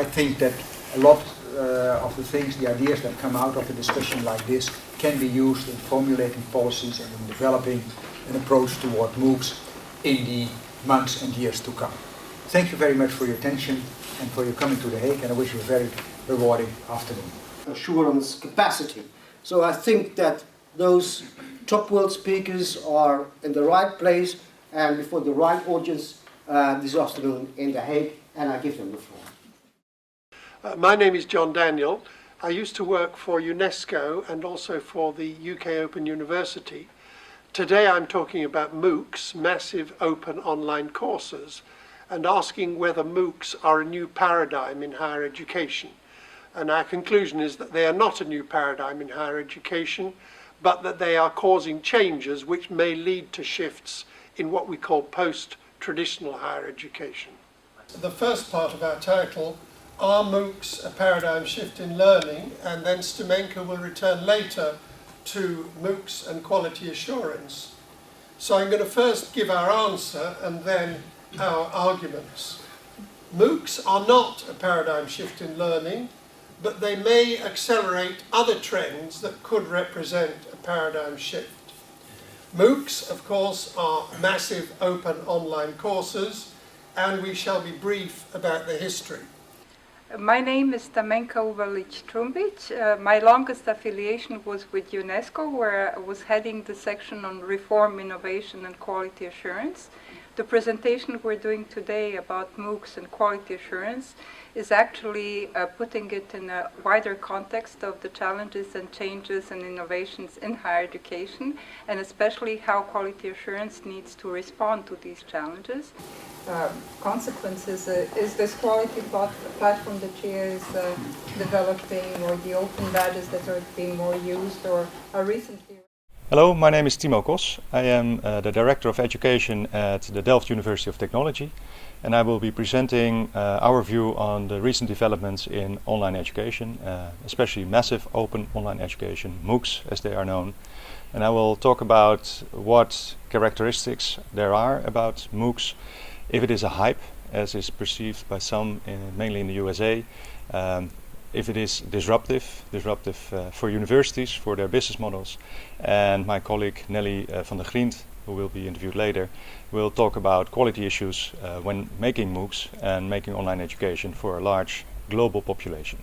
I think that a lot of the things, the ideas that come out of a discussion like this can be used in formulating policies and in developing an approach toward MOOCs in the months and years to come. Thank you very much for your attention and for your coming to The Hague, and I wish you a very rewarding afternoon. Assurance capacity. So I think that those top world speakers are in the right place and before the right audience this afternoon in The Hague, and I give them the floor. My name is John Daniel. I used to work for UNESCO and also for the UK Open University. Today I'm talking about MOOCs, massive open online courses, and asking whether MOOCs are a new paradigm in higher education. And our conclusion is that they are not a new paradigm in higher education, but that they are causing changes which may lead to shifts in what we call post-traditional higher education. The first part of our title, are MOOCs a paradigm shift in learning? And then Stamenka will return later to MOOCs and quality assurance. So I'm going to first give our answer and then our arguments. MOOCs are not a paradigm shift in learning, but they may accelerate other trends that could represent a paradigm shift. MOOCs, of course, are massive open online courses, and we shall be brief about the history. My name is Stamenka Uvalic-Trumbic. My longest affiliation was with UNESCO, where I was heading the section on reform, innovation and quality assurance. The presentation we're doing today about MOOCs and quality assurance is actually putting it in a wider context of the challenges and changes and innovations in higher education, and especially how quality assurance needs to respond to these challenges. Consequences is this quality platform that she is developing, or the open badges that are being more used, or are recently. Hello, my name is Timo Kos. I am the Director of Education at the Delft University of Technology, and I will be presenting our view on the recent developments in online education, especially massive open online education, MOOCs as they are known. And I will talk about what characteristics there are about MOOCs, if it is a hype, as is perceived by some, mainly in the USA, if it is disruptive for universities, for their business models. And my colleague Nelly van der Grient, who will be interviewed later, will talk about quality issues when making MOOCs and making online education for a large global population.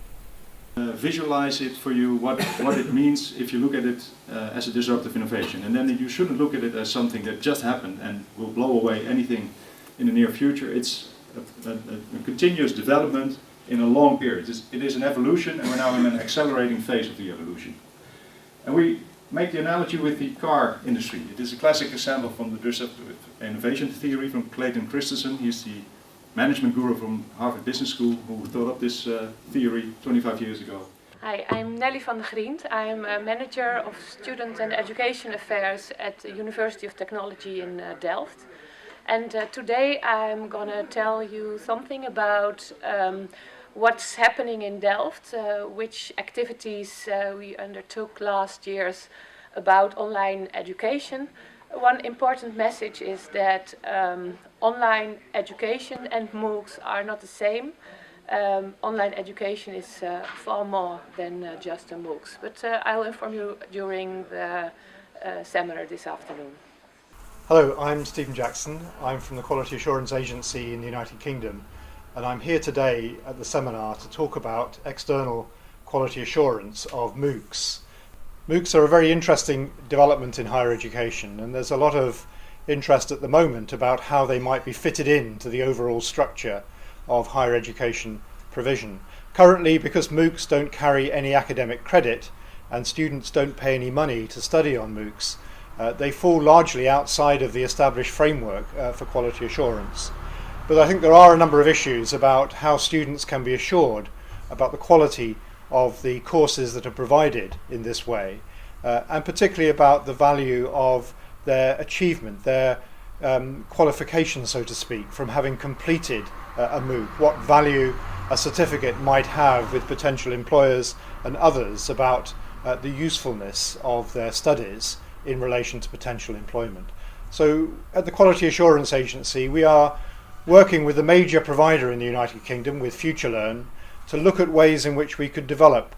Visualize it for you what it means if you look at it as a disruptive innovation. And then you shouldn't look at it as something that just happened and will blow away anything in the near future. It's a continuous development in a long period. It is an evolution, and we're now in an accelerating phase of the evolution. And we make the analogy with the car industry. It is a classic example from the disruptive innovation theory from Clayton Christensen. He's the management guru from Harvard Business School who thought up this theory 25 years ago. Hi, I'm Nelly van der Grient. I'm a manager of student and education affairs at the University of Technology in Delft. And today I'm gonna tell you something about what's happening in Delft, which activities we undertook last years about online education. One important message is that online education and MOOCs are not the same. Online education is far more than just a MOOCs, but I'll inform you during the seminar this afternoon. Hello, I'm Stephen Jackson. I'm from the Quality Assurance Agency in the United Kingdom, and I'm here today at the seminar to talk about external quality assurance of MOOCs. MOOCs are a very interesting development in higher education, and there's a lot of interest at the moment about how they might be fitted into the overall structure of higher education provision. Currently, because MOOCs don't carry any academic credit and students don't pay any money to study on MOOCs, they fall largely outside of the established framework for quality assurance. But I think there are a number of issues about how students can be assured about the quality of the courses that are provided in this way, and particularly about the value of their achievement, their qualification, so to speak, from having completed a MOOC, what value a certificate might have with potential employers and others about the usefulness of their studies in relation to potential employment. So at the Quality Assurance Agency we are working with a major provider in the United Kingdom, with FutureLearn, to look at ways in which we could develop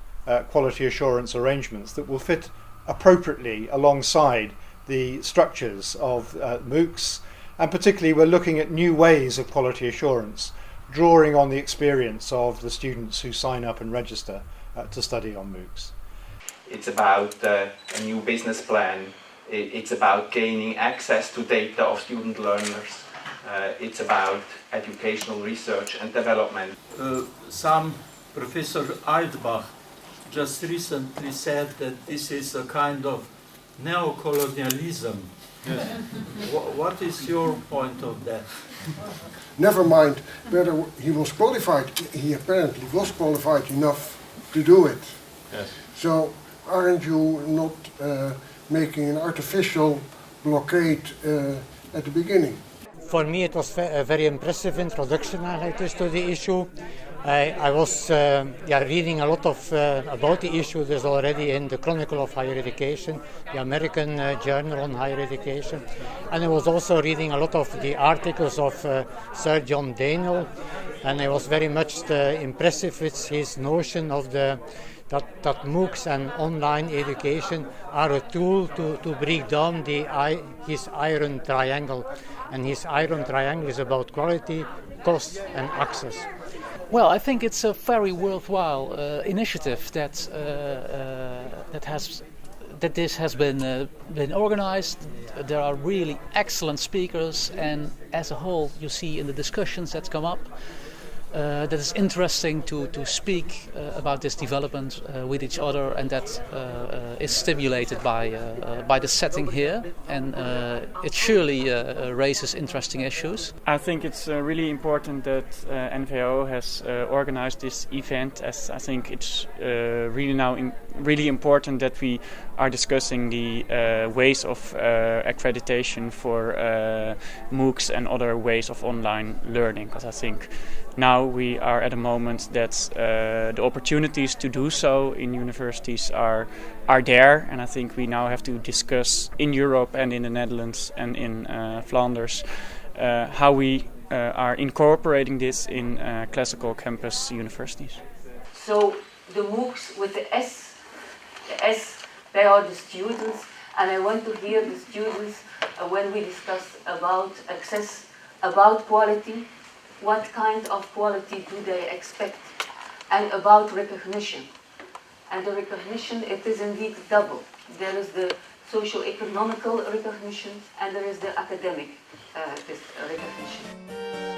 quality assurance arrangements that will fit appropriately alongside the structures of MOOCs, and particularly we're looking at new ways of quality assurance, drawing on the experience of the students who sign up and register to study on MOOCs. It's about a new business plan. It's about gaining access to data of student learners. It's about educational research and development. Some Professor Altbach just recently said that this is a kind of neo-colonialism. Yes. What is your point of that? Never mind whether he was qualified, he apparently was qualified enough to do it. Yes. So aren't you not making an artificial blockade at the beginning? For me it was a very impressive introduction to the issue. I was reading a lot of about the issue. There's already in the Chronicle of Higher Education, the American Journal on Higher Education, and I was also reading a lot of the articles of Sir John Daniel, and I was very much impressive with his notion of that MOOCs and online education are a tool to break down his iron triangle, and his iron triangle is about quality, cost and access. Well, I think it's a very worthwhile initiative that this has been organized. There are really excellent speakers, and as a whole, you see in the discussions that come up that it's interesting to speak about this development with each other, and that is stimulated by the setting here, and it surely raises interesting issues. I think it's really important that NVAO has organized this event, as I think it's really important that we are discussing the ways of accreditation for MOOCs and other ways of online learning, because I think now we are at a moment that the opportunities to do so in universities are there, and I think we now have to discuss in Europe and in the Netherlands and in Flanders how we are incorporating this in classical campus universities. So the MOOCs with the S, they are the students, and I want to hear the students when we discuss about access, about quality. What kind of quality do they expect? And about recognition. And the recognition, it is indeed double. There is the socio-economical recognition and there is the academic recognition.